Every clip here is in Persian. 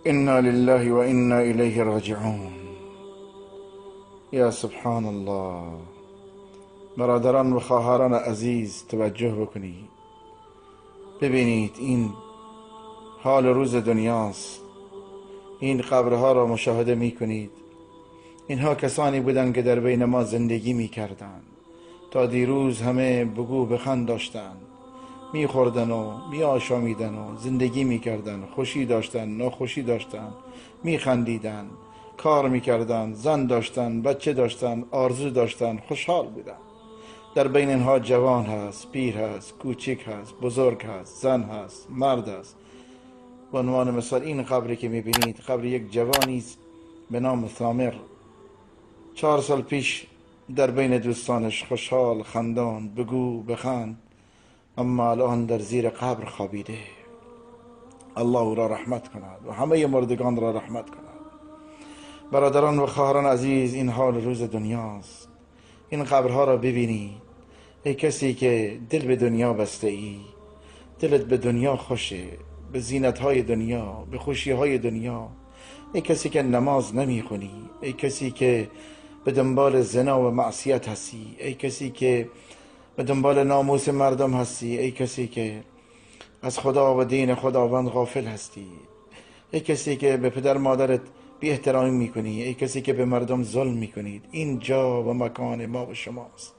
انا لله و انا الیه راجعون. یا سبحان الله. برادران و خواهران عزیز توجه بکنید، ببینید این حال روز دنیاست. این قبرها را مشاهده میکنید. اینها کسانی بودند که در بین ما زندگی میکردند، تا دیروز همه بگو بخند داشتند، میخوردن و میآشامیدن و زندگی میکردن، خوشی داشتن، ناخوشی داشتن، میخندیدن، کار میکردن، زن داشتن، بچه داشتن، آرزو داشتن، خوشحال بودن. در بین اینها جوان هست، پیر هست، کوچک هست، بزرگ هست، زن هست، مرد هست. به عنوان مثال این قبری که میبینید قبر یک جوانی است به نام ثامر. 4 سال پیش در بین دوستانش خوشحال، خندان، بگو بخند، اما الان در زیر قبر خوابیده. الله او را رحمت کند و همه مردگان را رحمت کند. برادران و خواهران عزیز، این حال روز دنیاست. این قبرها را ببینید. ای کسی که دل به دنیا بسته ای، دلت به دنیا خوشه، به زینت‌های دنیا، به خوشی‌های دنیا. ای کسی که نماز نمیخونی، ای کسی که به دنبال زنا و معصیت هستی، ای کسی که به دنبال ناموس مردم هستی، ای کسی که از خدا و دین خداوند غافل هستی، ای کسی که به پدر مادرت بی احترامی میکنی، ای کسی که به مردم ظلم میکنید. این جا و مکان ما و شماست.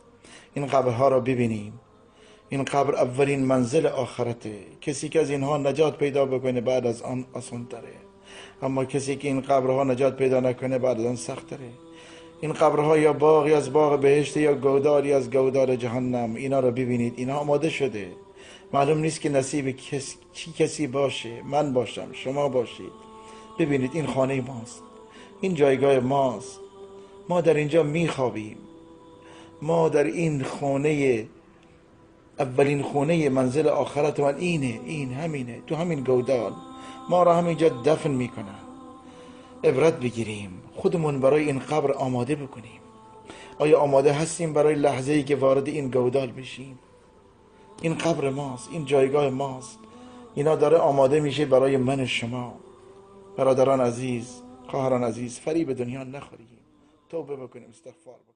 این قبرها را ببینیم. این قبر اولین منزل آخرته. کسی که از اینها نجات پیدا بکنه بعد از آن آسان تره، اما کسی که این قبرها نجات پیدا نکنه بعد از آن سخت تره. این قبرها یا باغی از باغ بهشت یا گودالی از گودال جهنم. اینا رو ببینید، اینا آماده شده. معلوم نیست که نصیب کسی باشه، من باشم، شما باشید. ببینید این خانه ماست، این جایگاه ماست. ما در اینجا میخوابیم. ما در این خانه، اولین خانه منزل آخرت من اینه، این همینه، تو همین گودال. ما را همینجا دفن میکنن. عبرت بگیریم، خودمون برای این قبر آماده بکنیم. آیا آماده هستیم برای لحظه‌ای که وارد این گودال بشیم؟ این قبر ماست، این جایگاه ماست. اینا داره آماده میشه برای من شما. برادران عزیز، خواهران عزیز، فریب دنیا نخوریم. توبه بکنیم، استغفار بکنیم.